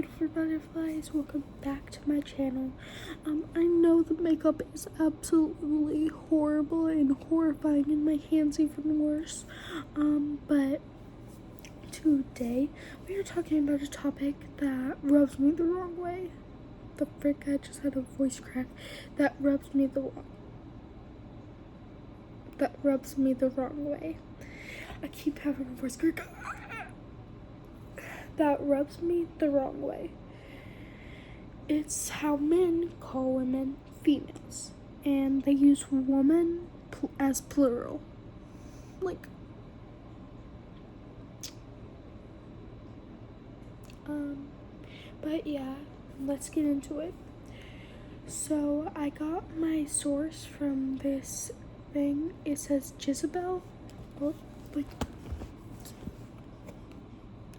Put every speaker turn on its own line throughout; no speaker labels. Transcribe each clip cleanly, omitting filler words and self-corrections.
Beautiful butterflies, welcome back to my channel. I know the makeup is absolutely horrible and horrifying and my hand's even worse. But today we are talking about a topic that rubs me the wrong way. The frick, I just had a voice crack. That rubs me the wrong way. I keep having a voice crack. That rubs me the wrong way. It's how men call women females, and they use woman as plural. But yeah, let's get into it. So I got my source from this thing. It says Jezebel. Oh, like,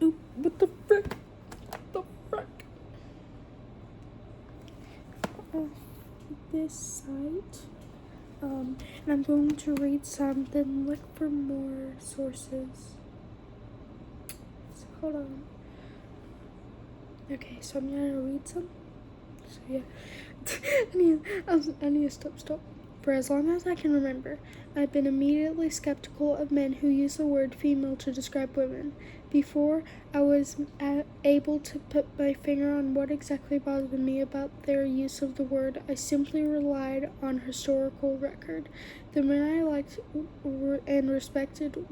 oop, what the frick? This site. And I'm going to read some, then look for more sources. So hold on. Okay, so I'm gonna read some. So yeah, I need to stop. For as long as I can remember, I've been immediately skeptical of men who use the word female to describe women. Before I was able to put my finger on what exactly bothered me about their use of the word, I simply relied on historical record. The men I liked and respected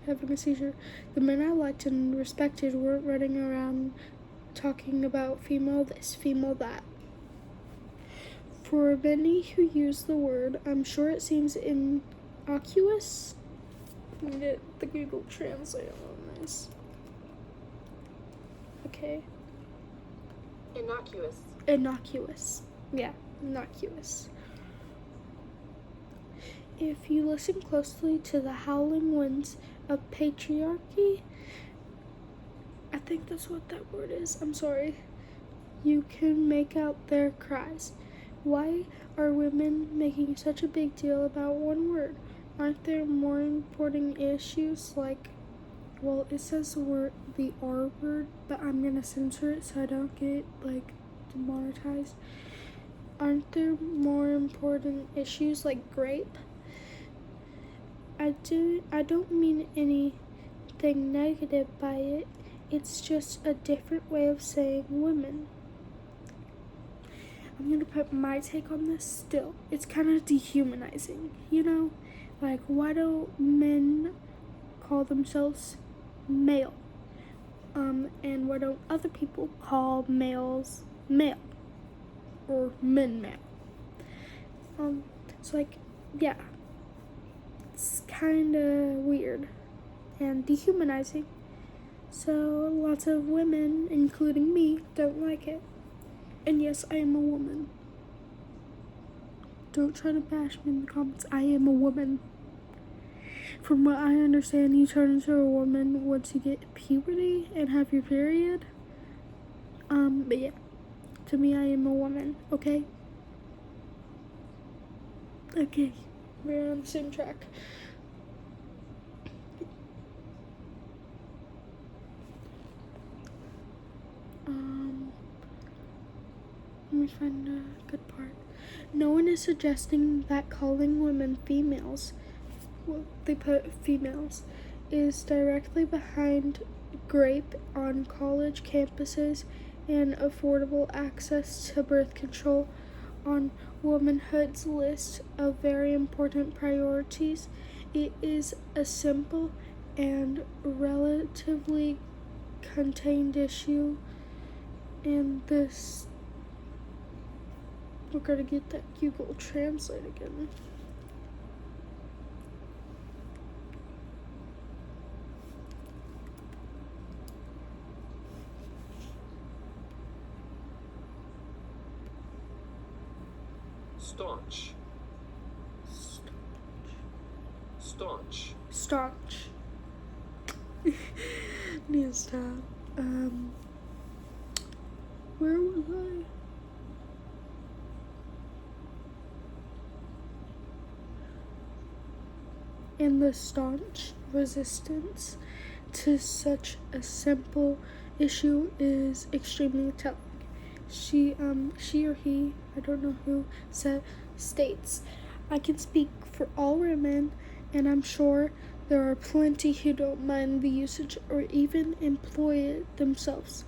having a seizure. The men I liked and respected weren't running around talking about female this, female that. For many who use the word, I'm sure it seems innocuous. Let me get the Google Translate on this. Okay. Innocuous. Yeah, innocuous. If you listen closely to the howling winds of patriarchy, I think that's what that word is. I'm sorry. You can make out their cries. Why are women making such a big deal about one word? Aren't there more important issues like, well, it says the R word, but I'm gonna censor it so I don't get demonetized. Aren't there more important issues like grape? I don't mean anything negative by it. It's just a different way of saying women. I'm gonna put my take on this still. It's kind of dehumanizing, you know? Like, why do men call themselves male? And why don't other people call males male? Or men male? It's like, yeah. It's kinda weird and dehumanizing. So lots of women, including me, don't like it. And yes, I am a woman. Don't try to bash me in the comments. I am a woman. From what I understand, you turn into a woman once you get puberty and have your period. But yeah, to me, I am a woman, okay? Okay, we're on the same track. Let me find a good part. No one is suggesting that calling women females, well, they put females, is directly behind grape on college campuses and affordable access to birth control on womanhood's list of very important priorities. It is a simple and relatively contained issue, and this, we're gonna get that Google Translate again.
Staunch.
Need to stop. Where was I? And the staunch resistance to such a simple issue is extremely telling. She or he, I don't know who, states, "I can speak for all women, and I'm sure there are plenty who don't mind the usage or even employ it themselves.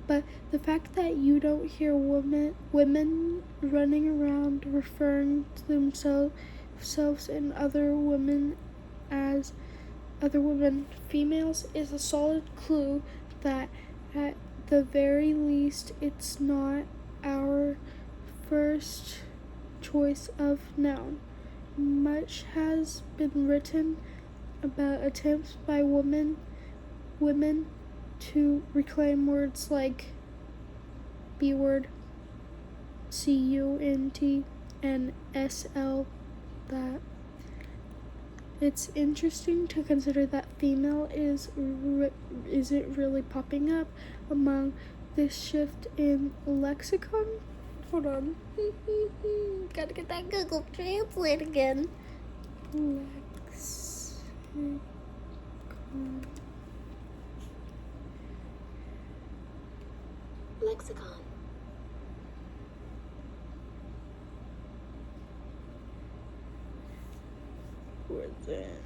But the fact that you don't hear women running around referring to themselves and other women as other women females is a solid clue that at the very least it's not our first choice of noun. Much has been written about attempts by women to reclaim words like B word, CUNT, and SL. That it's interesting to consider that female isn't really popping up among this shift in lexicon. Hold on. Gotta get that Google Translate again. Lexicon.
Lexicon.
Where's it?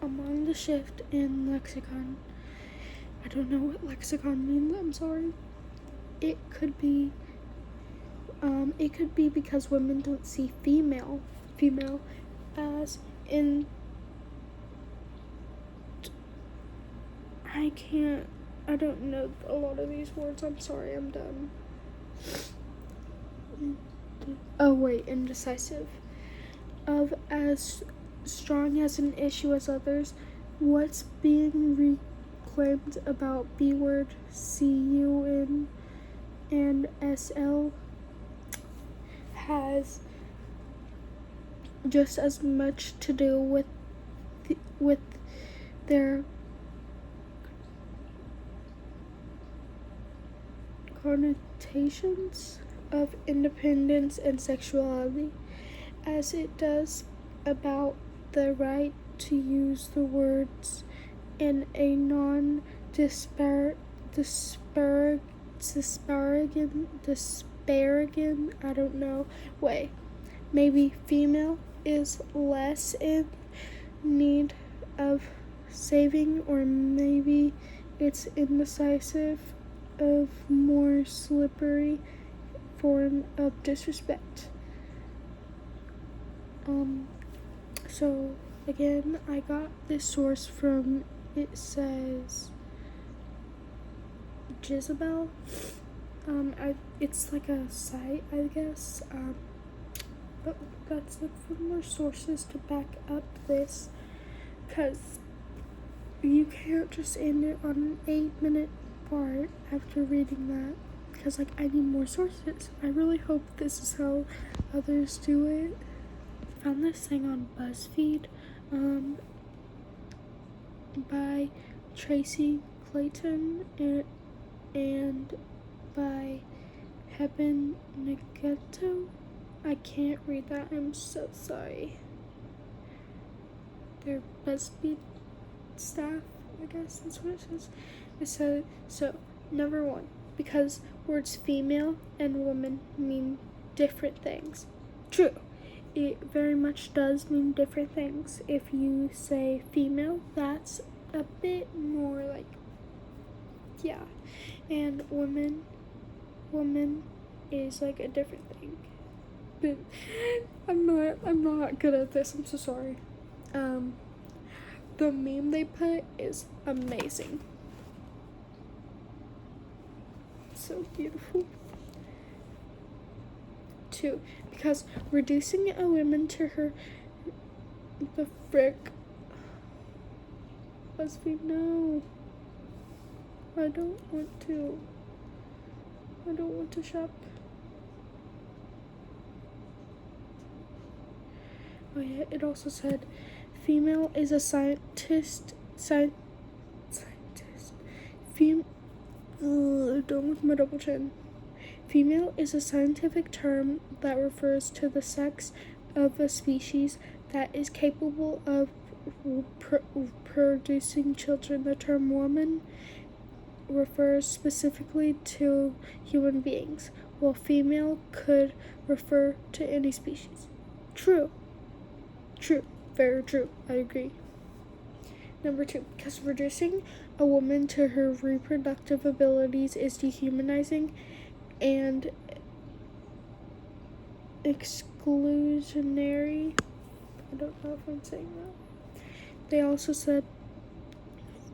Among the shift in lexicon. I don't know what lexicon means, I'm sorry. It could be because women don't see female as in I don't know a lot of these words. I'm sorry, I'm done. Oh wait, indecisive. Of as strong as an issue as others, what's being reclaimed about B word, CUN, and SL has just as much to do with their connotations of independence and sexuality as it does about the right to use the words in a non-disparaging, I don't know, way. Maybe female is less in need of saving, or maybe it's indecisive of more slippery form of disrespect. So again, I got this source from, it says Jezebel. It's like a site, I guess. But let's look for more sources to back up this, because you can't just end it on an 8-minute part after reading that, because I need more sources. I really hope this is how others do it. I found this thing on BuzzFeed by Tracy Clayton and by Heben Negeto. I can't read that, I'm so sorry. They're BuzzFeed staff, I guess that's what it says. It said, so, number 1, because words female and woman mean different things. True, it very much does mean different things. If you say female, that's a bit more like, yeah. And woman is like a different thing. But I'm not good at this, I'm so sorry. The meme they put is amazing. So beautiful. 2, because reducing a woman to her, the frick. BuzzFeed, no. I don't want to shop. Oh yeah, it also said female is a scientist. Don't look my double chin. Female is a scientific term that refers to the sex of a species that is capable of producing children. The term woman refers specifically to human beings, while female could refer to any species. True. True. Very true. I agree. Number 2, because reducing a woman to her reproductive abilities is dehumanizing and exclusionary. I don't know if I'm saying that. They also said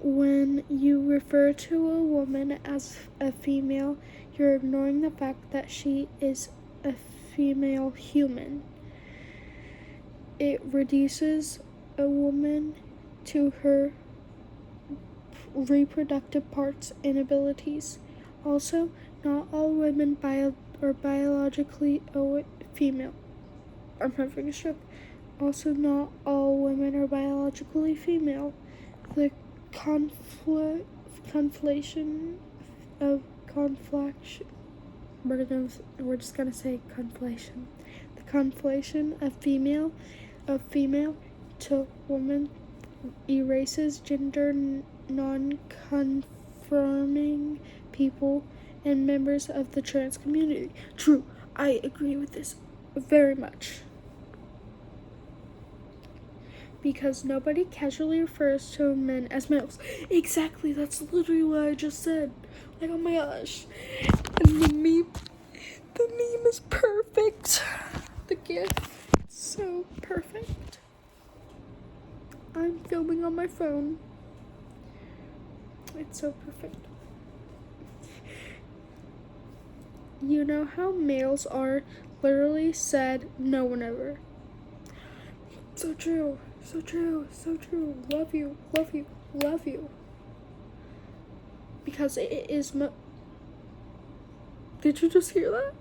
when you refer to a woman as a female, you're ignoring the fact that she is a female human. It reduces a woman to her reproductive parts and abilities. Also, not all women are biologically female. I'm having a stroke. Also, not all women are biologically female. The conflation of conflation. We're just gonna say conflation. The conflation of female to woman erases gender non-conforming people and members of the trans community. True, I agree with this very much. Because nobody casually refers to men as males. Exactly, that's literally what I just said. Like, oh my gosh. And the meme is perfect. The GIF, so perfect. I'm filming on my phone. It's so perfect. You know how males are literally said no one ever. So true. So true, so true. Love you, love you, love you. Because it is Did you just hear that?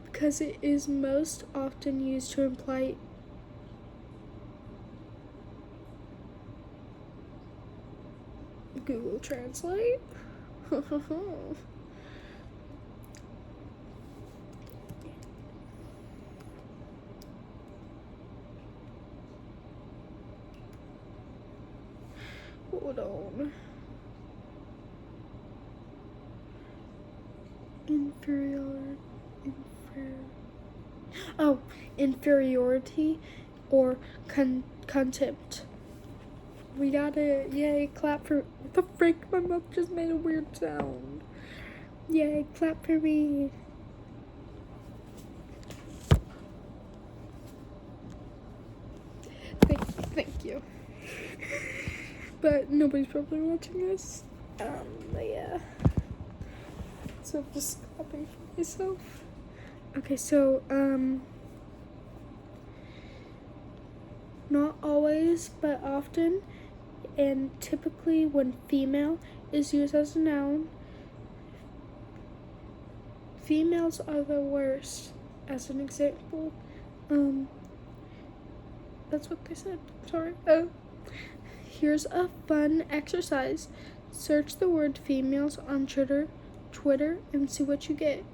Because it is most often used to imply Google Translate. Hold on. Inferiority or contempt. We got it. Yay, clap for what the frick, my mouth just made a weird sound. Yay, clap for me. Thank you. But nobody's probably watching this. But yeah. So I'm just clapping for myself. Okay, so, not always, but often, and typically when female is used as a noun, females are the worst. As an example, that's what they said. Sorry. Here's a fun exercise. Search the word females on Twitter, and see what you get.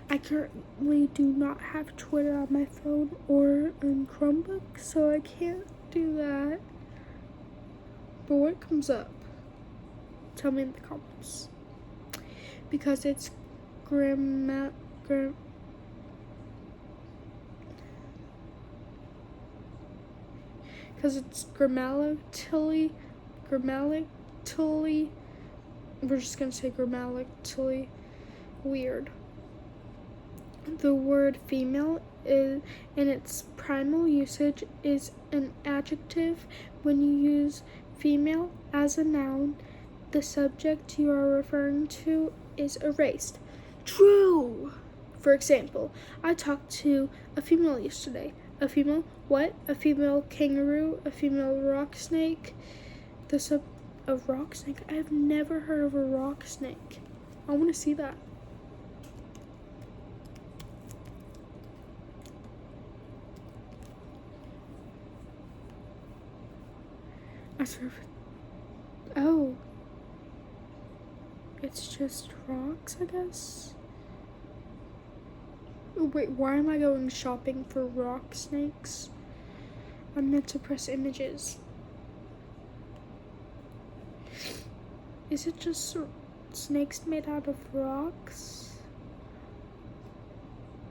I currently do not have Twitter on my phone or on Chromebook, so I can't do that. But what comes up? Tell me in the comments. Because it's grammatically, we're just gonna say grammatically weird. The word female in its primal usage is an adjective. When you use female as a noun, the subject you are referring to is erased. True! For example, I talked to a female yesterday. A female what? A female kangaroo, a female rock snake. A rock snake? I've never heard of a rock snake. I want to see that. Oh. It's just rocks, I guess. Wait, why am I going shopping for rock snakes? I meant to press images. Is it just snakes made out of rocks?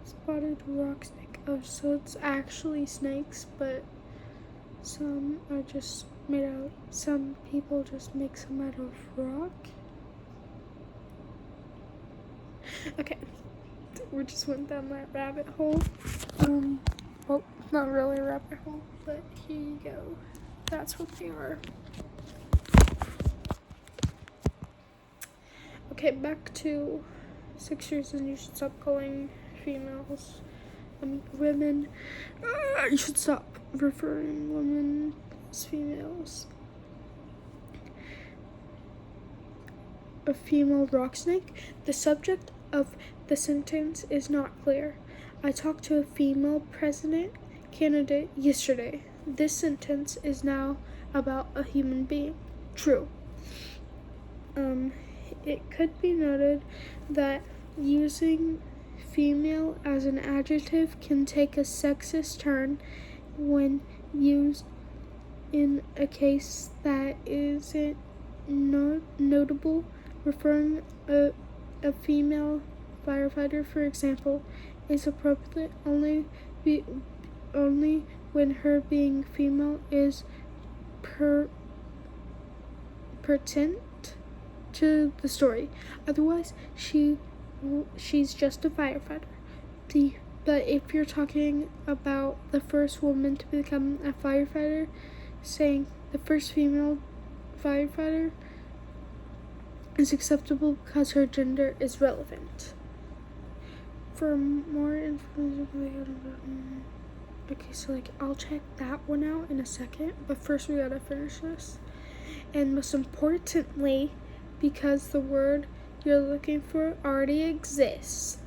Spotted rock snake. Oh, so it's actually snakes, but some are just made out. Some people just make some out of rock. Okay, we just went down that rabbit hole. Well, not really a rabbit hole, but here you go. That's what they are. Okay, back to 6 years and you should stop calling females, women. You should stop referring women as females. A female rock snake? The subject of the sentence is not clear. I talked to a female president candidate yesterday. This sentence is now about a human being. True. It could be noted that using female as an adjective can take a sexist turn when used in a case that isn't notable. Referring a female firefighter, for example, is appropriate only when her being female is pertinent to the story. Otherwise, she's just a firefighter. But if you're talking about the first woman to become a firefighter, saying the first female firefighter is acceptable because her gender is relevant. For more information, okay, so I'll check that one out in a second, but first we gotta finish this. And most importantly, because the word you're looking for already exists.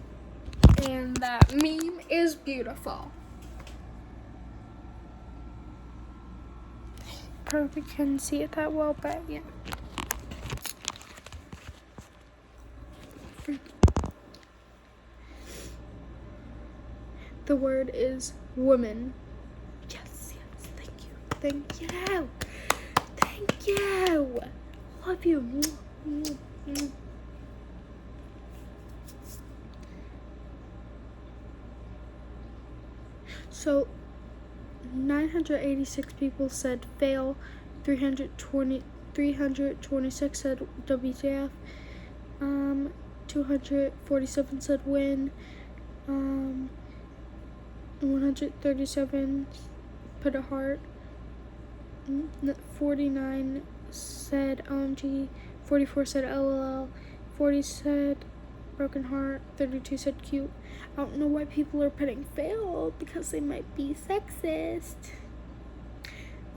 And that meme is beautiful. Probably couldn't see it that well, but yeah. The word is woman. Yes, thank you. Thank you. Love you. So 986 people said fail, 326 said WTF, 247 said win, 137 put a heart, 49 said OMG, 44 said LOL, 40 said broken heart, 32 said cute. I don't know why people are putting fail, because they might be sexist.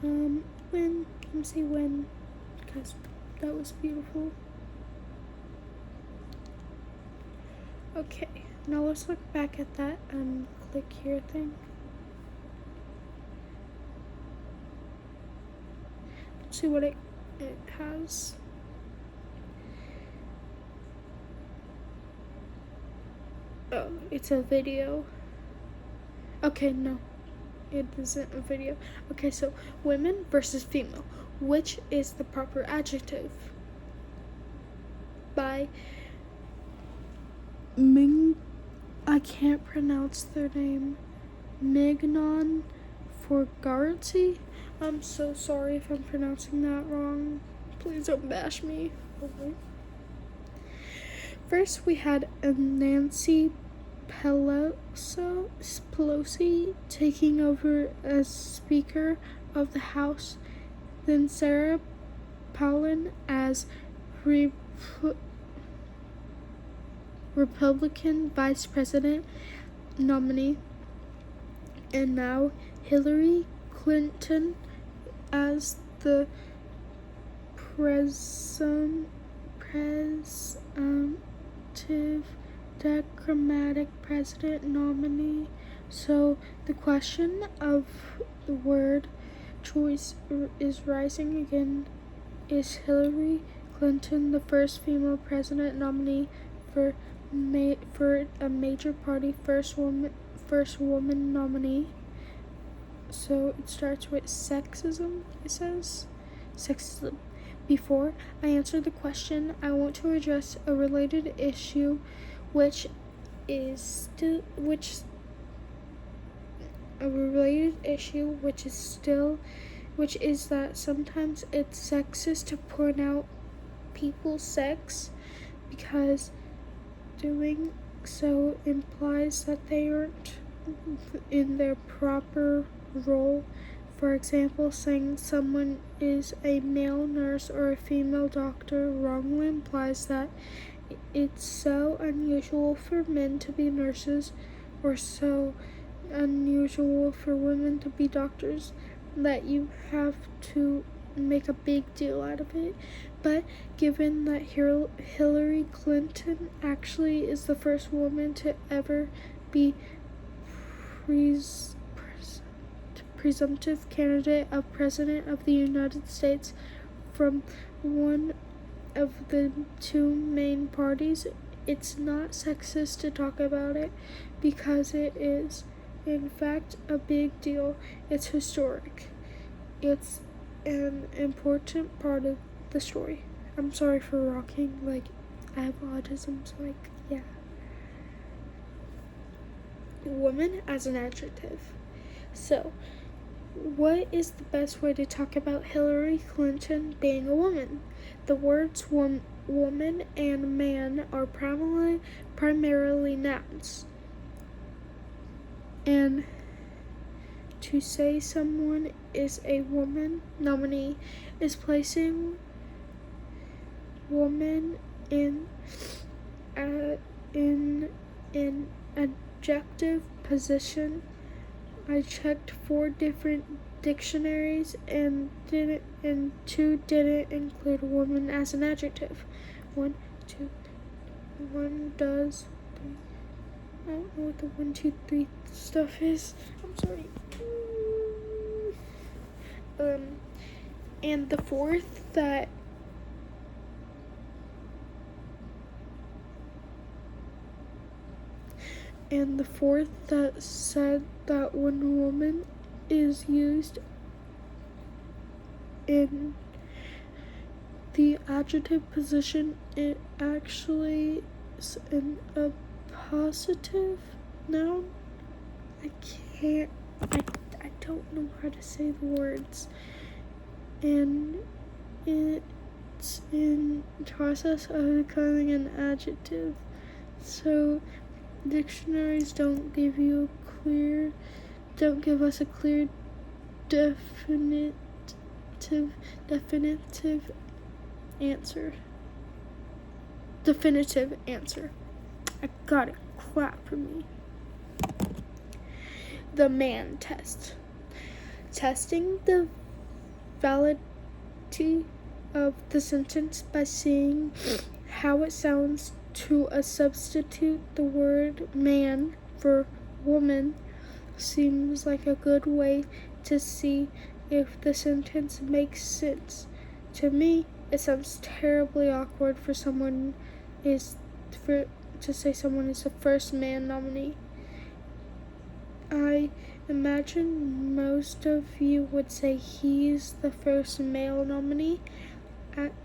Win, let me say win, because that was beautiful. Okay, now let's look back at that click here thing. Let's see what it has. Oh, it's a video. Okay, no, it isn't a video. Okay, so women versus female. Which is the proper adjective? By I can't pronounce their name. Mignon Forgarty. I'm so sorry if I'm pronouncing that wrong. Please don't bash me. Okay. First, we had Nancy Pelosi taking over as Speaker of the House, then Sarah Palin as Republican Vice President nominee, and now Hillary Clinton as the presumptive Democratic president nominee. So the question of the word choice is rising again. Is Hillary Clinton the first female president nominee for for a major party first woman nominee. So it starts with sexism, it says. Sexism. Before I answer the question, I want to address a related issue which is that sometimes it's sexist to point out people's sex because doing so implies that they aren't in their proper role. For example, saying someone is a male nurse or a female doctor wrongly implies that it's so unusual for men to be nurses or so unusual for women to be doctors that you have to make a big deal out of it. But given that Hillary Clinton actually is the first woman to ever be presumptive candidate of President of the United States from one of the two main parties, it's not sexist to talk about it because it is, in fact, a big deal. It's historic. It's an important part of the story. I'm sorry for rocking, I have autism, so yeah. Woman as an adjective. So, what is the best way to talk about Hillary Clinton being a woman? The words woman and man are primarily nouns. And to say someone is a woman nominee is placing woman in an adjective position. I checked 4 different dictionaries and two didn't include woman as an adjective. One does. I don't know what the 1, 2, 3 stuff is. I'm sorry. And the fourth that said that when woman is used in the adjective position, it actually is a positive noun. I don't know how to say the words, and it's in process of becoming an adjective. So dictionaries don't give us a clear definitive answer. I got it. Clap for me. The man test. Testing the validity of the sentence by seeing how it sounds to substitute the word man for woman seems like a good way to see if the sentence makes sense. To me, it sounds terribly awkward to say someone is the first man nominee. I imagine most of you would say he's the first male nominee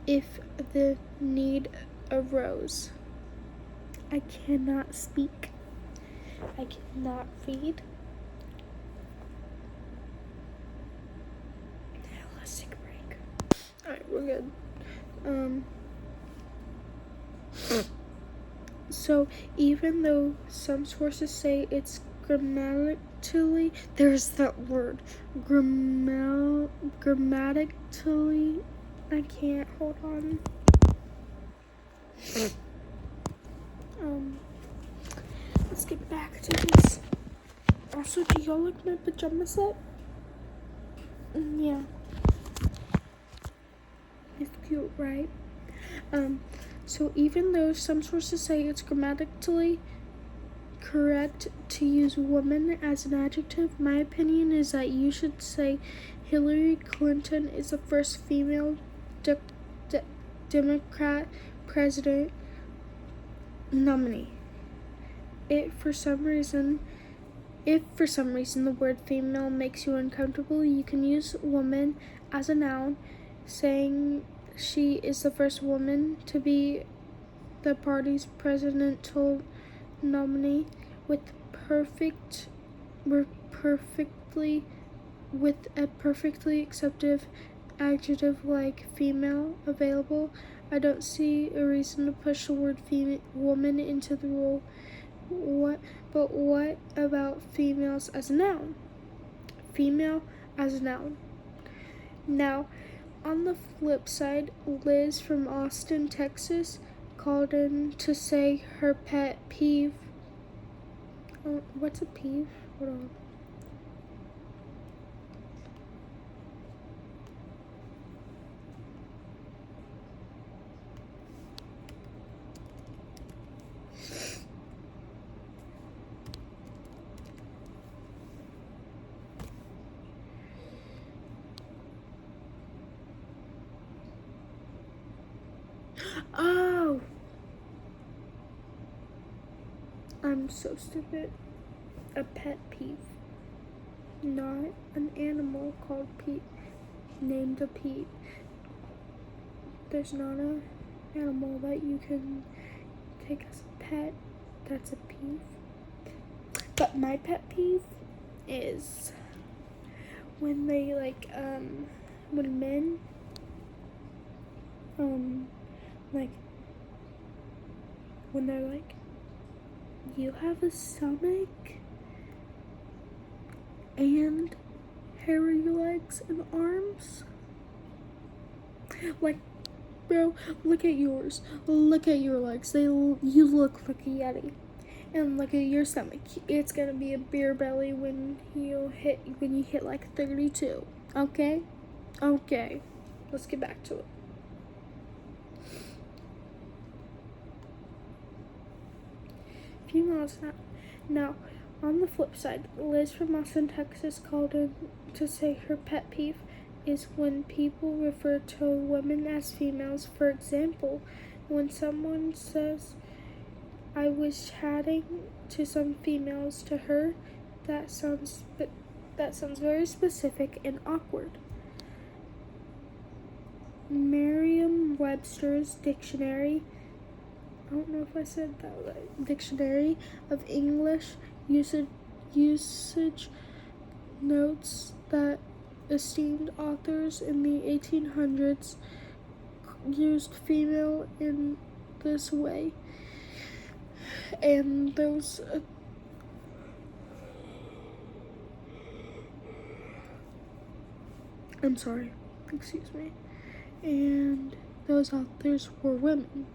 if the need arose. I cannot speak. I cannot read. Let's take a break. Alright, we're good. So even though some sources say it's grammatically, there's that word, grammatically, I can't, hold on. Let's get back to this. Also, do y'all like my pajama set? Yeah. It's cute, right? So even though some sources say it's grammatically correct to use woman as an adjective, my opinion is that you should say Hillary Clinton is the first female Democrat president nominee. If for some reason the word female makes you uncomfortable, you can use woman as a noun, saying she is the first woman to be the party's presidential nominee with a perfectly accepted adjective like female available. I don't see a reason to push the word woman into the rule. What about females as a noun? Female as a noun. Now, on the flip side, Liz from Austin, Texas, called in to say her pet peeve. What's a peeve? Hold on. Oh! I'm so stupid. A pet peeve. Not an animal called Pete, named a Pete. There's not an animal that you can take as a pet that's a peeve. But my pet peeve is when they when men when they're like, you have a stomach and hairy legs and arms? Like, bro, look at yours. Look at your legs. You look like a Yeti. And look at your stomach. It's gonna be a beer belly when you hit like 32. Okay? Okay. Let's get back to it. Females now. On the flip side, Liz from Austin, Texas, called in to say her pet peeve is when people refer to women as females. For example, when someone says, I was chatting to some females to her, that sounds very specific and awkward. Merriam-Webster's dictionary, I don't know if I said that right, Dictionary of English usage notes that esteemed authors in the 1800s used female in this way. And those excuse me. And those authors were women.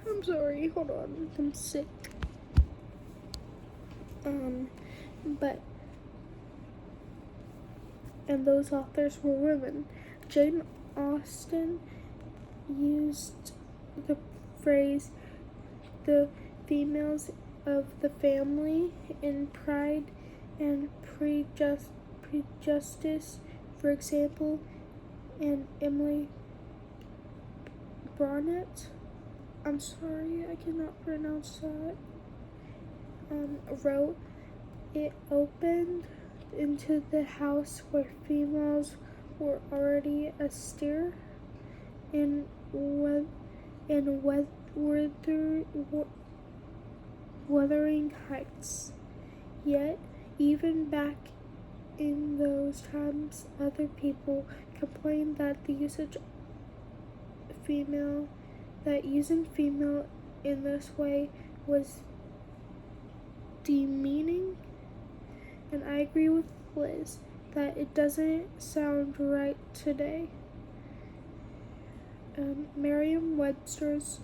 I'm sorry, hold on, I'm sick. And those authors were women. Jane Austen used the phrase the females of the family in Pride and Prejudice, for example, and Emily Brontë, I'm sorry, I cannot pronounce that, wrote, it opened into the house where females were already astir in Wuthering Heights. Yet, even back in those times, other people complained that using female in this way was demeaning. And I agree with Liz that it doesn't sound right today. Merriam-Webster's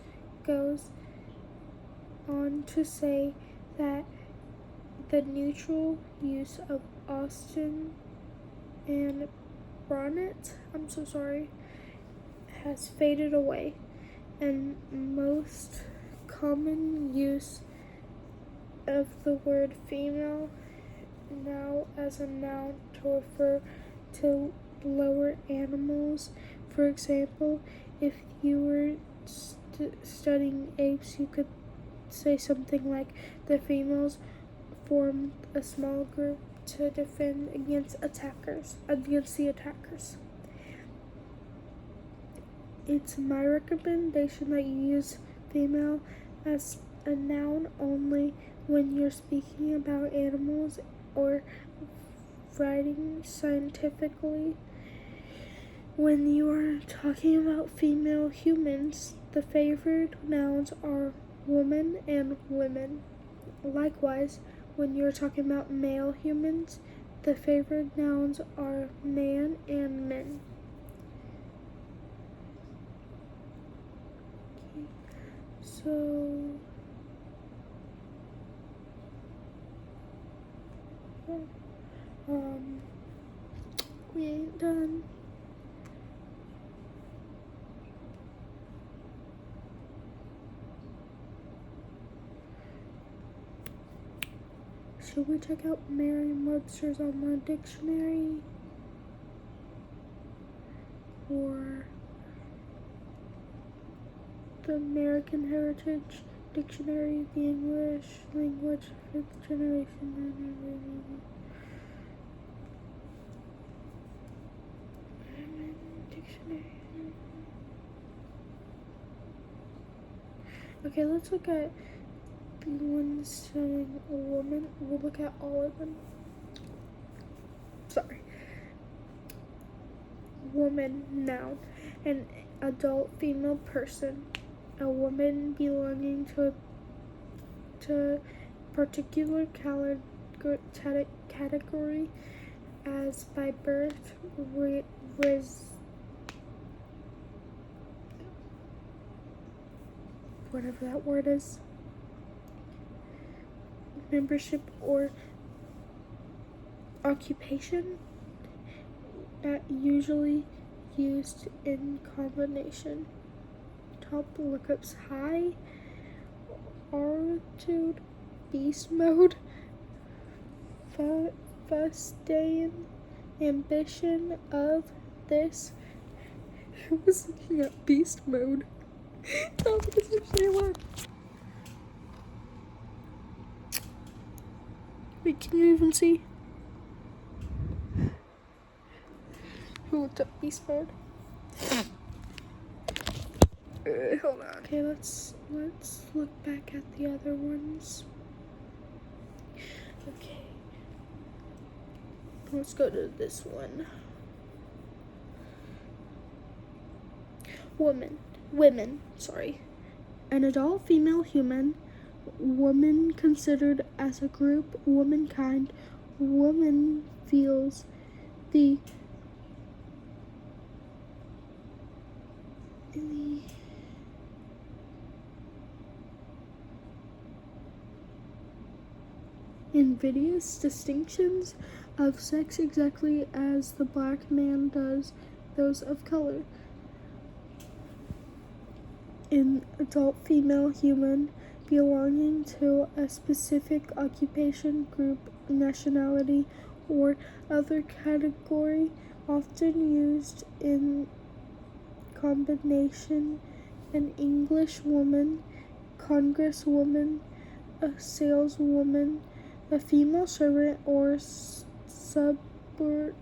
goes on to say that the neutral use of Austen and Brontë, I'm so sorry, has faded away, and most common use of the word female now as a noun to refer to lower animals. For example, if you were studying apes, you could say something like the females formed a small group to defend against the attackers. It's my recommendation that you use female as a noun only when you're speaking about animals or writing scientifically. When you are talking about female humans, the favored nouns are woman and women. Likewise, when you're talking about male humans, the favored nouns are man and men. Okay. So, we ain't done. Should we check out Merriam-Webster's online dictionary? Or the American Heritage Dictionary, the English language 5th generation dictionary. Okay, let's look at the ones showing a woman. We'll look at all of them. Sorry. Woman, noun. An adult female person. A woman belonging to a particular category as by birth, whatever that word is, membership or occupation, that usually used in combination. Top lookups: high altitude, beast mode, fustian, ambition of this. I was looking at beast mode. Oh, this actually worked. Wait, can you even see? Who looked up beast mode? Hold on. Okay, let's look back at the other ones. Okay. Let's go to this one. Women, an adult female human, woman considered as a group, womankind, woman feels the invidious distinctions of sex exactly as the black man does those of color. An adult female human belonging to a specific occupation, group, nationality, or other category, often used in combination: an Englishwoman, congresswoman, a saleswoman, a female servant or subordinate,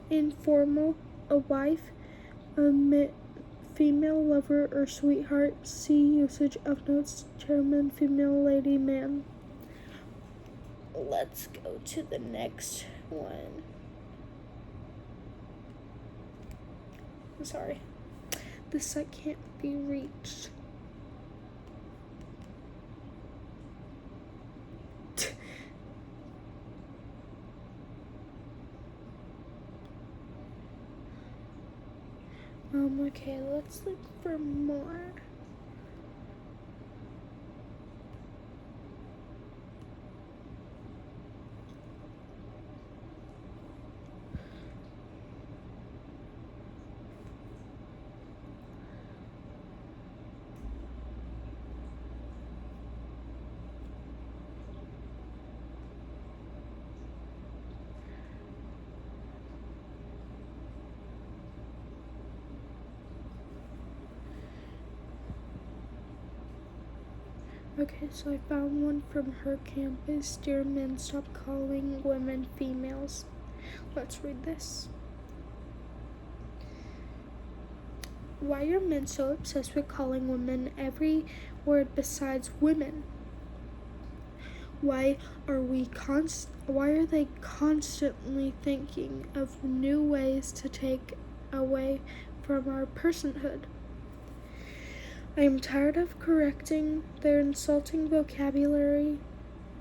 informal, a wife, a female lover or sweetheart. See usage of notes: chairman, female, lady, man. Let's go to the next one. I'm sorry. The site can't be reached. Okay, let's look for more. Okay, so I found one from her campus. Dear men, stop calling women females. Let's read this. Why are men so obsessed with calling women every word besides women? Why are they constantly thinking of new ways to take away from our personhood? I am tired of correcting their insulting vocabulary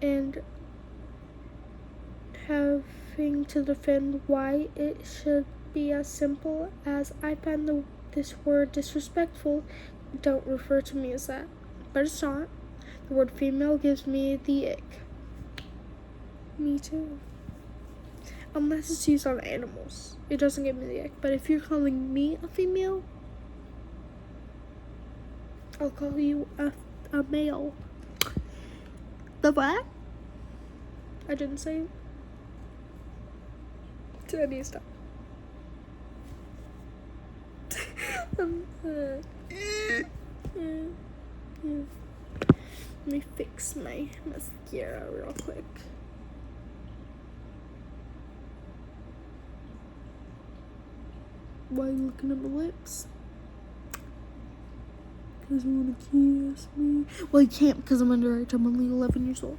and having to defend why it should be as simple as I find this word disrespectful. Don't refer to me as that. But it's not. The word female gives me the ick. Me too. Unless it's used on animals. It doesn't give me the ick. But if you're calling me a female, I'll call you a male. The what? I didn't say it. I need to stop. Let me fix my mascara real quick. Why are you looking at my lips? Because you want to kiss me? Well, you can't because I'm underage. I'm only 11 years old.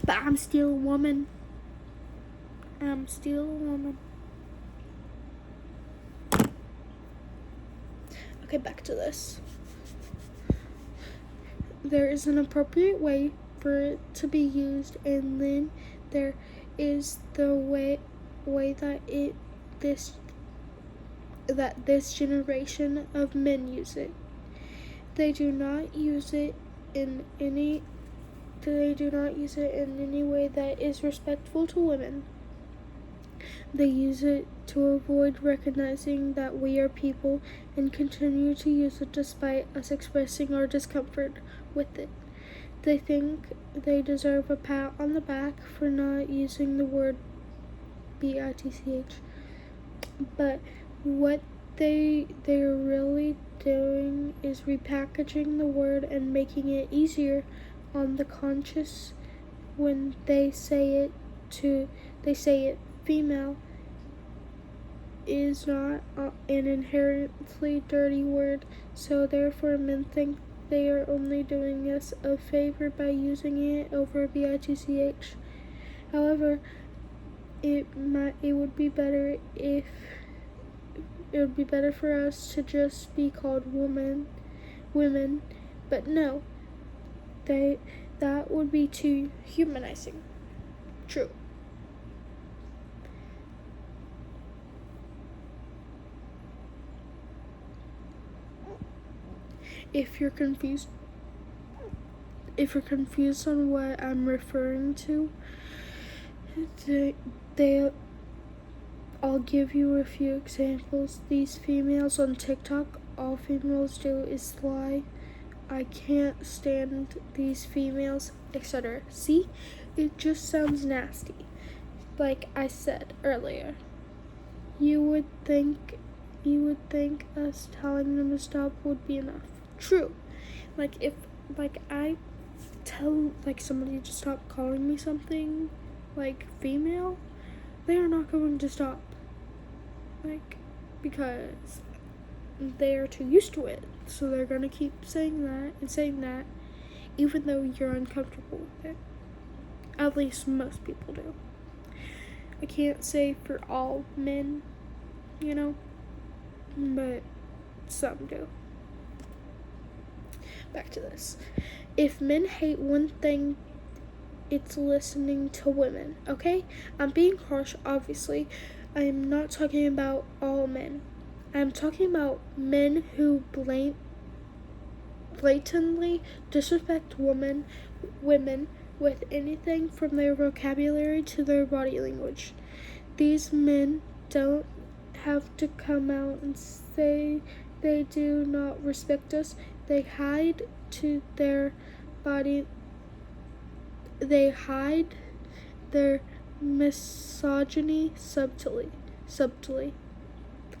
But I'm still a woman. I'm still a woman. Okay, back to this. There is an appropriate way for it to be used, and then there is the way that this generation of men use it. They do not use it in any way that is respectful to women. They use it to avoid recognizing that we are people and continue to use it despite us expressing our discomfort with it. They think they deserve a pat on the back for not using the word bitch. But what they're really doing is repackaging the word and making it easier on the conscious when they say it. Female is not an inherently dirty word, so therefore men think they are only doing us a favor by using it over bitch. However, it would be better for us to just be called women, but no, that would be too humanizing. True. If you're confused on what I'm referring to, I'll give you a few examples. These females on TikTok, all females do is lie. I can't stand these females, etc. See? It just sounds nasty. Like I said earlier. You would think us telling them to stop would be enough. True. If I tell somebody to stop calling me something female, they are not going to stop. Because they are too used to it. So they're gonna keep saying that even though you're uncomfortable with it. At least most people do. I can't say for all men, but some do. Back to this. If men hate one thing, it's listening to women, okay? I'm being harsh, obviously. I am not talking about all men. I'm talking about men who blatantly disrespect women with anything from their vocabulary to their body language. These men don't have to come out and say they do not respect us. They hide their misogyny subtly.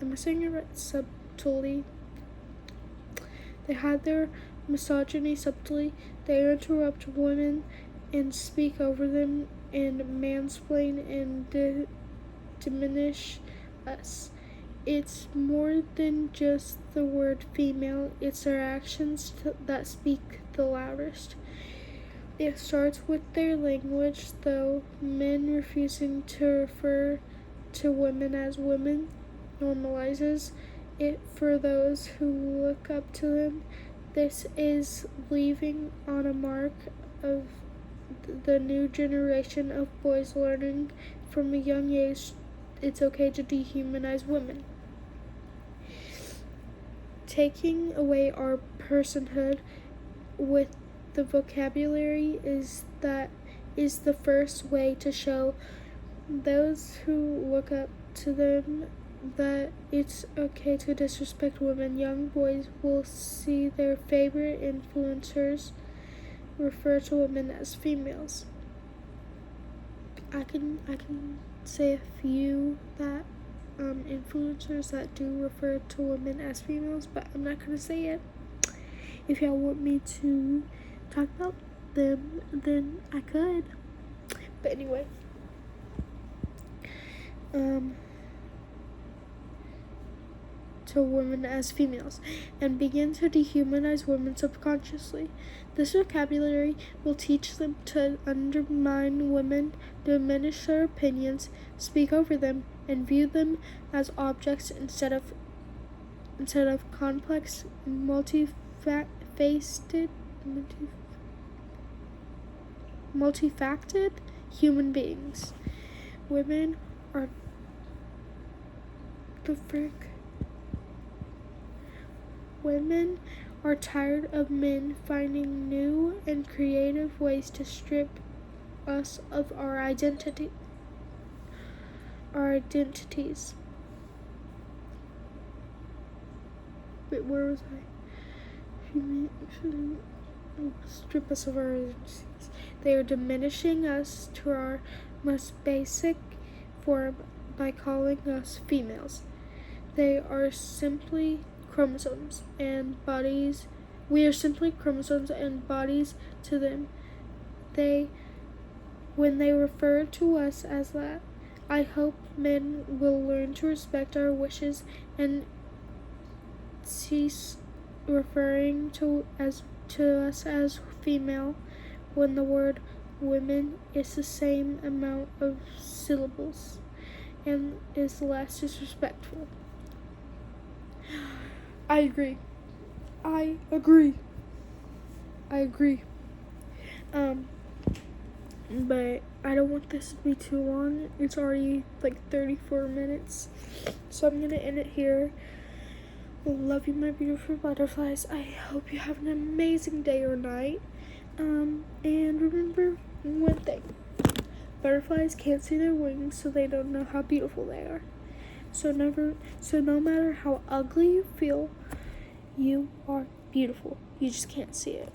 Am I saying it right? Subtly. They hide their misogyny subtly. They interrupt women and speak over them and mansplain and diminish us. It's more than just the word female, it's their actions that speak the loudest. It starts with their language, though, men refusing to refer to women as women normalizes it for those who look up to them. This is leaving on a mark of the new generation of boys learning from a young age it's okay to dehumanize women. Taking away our personhood with the vocabulary is the first way to show those who look up to them that it's okay to disrespect women. Young boys will see their favorite influencers refer to women as females. I can say a few that influencers that do refer to women as females, but I'm not gonna say it. If y'all want me to talk about them, then I could. But anyway, to women as females and begin to dehumanize women subconsciously. This vocabulary will teach them to undermine women, diminish their opinions, speak over them, and view them as objects instead of complex, multifaceted human beings. Women are Women are tired of men finding new and creative ways to strip us of our identities. Wait, where was I? Strip us of our identities. They are diminishing us to our most basic form by calling us females. They are simply chromosomes and bodies. We are simply chromosomes and bodies to them. When they refer to us as that, I hope men will learn to respect our wishes and cease referring to us as female when the word women is the same amount of syllables and is less disrespectful. I agree. But I don't want this to be too long. It's already like 34 minutes. So I'm gonna end it here. Love you, my beautiful butterflies. I hope you have an amazing day or night. And remember one thing. Butterflies can't see their wings, so they don't know how beautiful they are. So no matter how ugly you feel, you are beautiful. You just can't see it.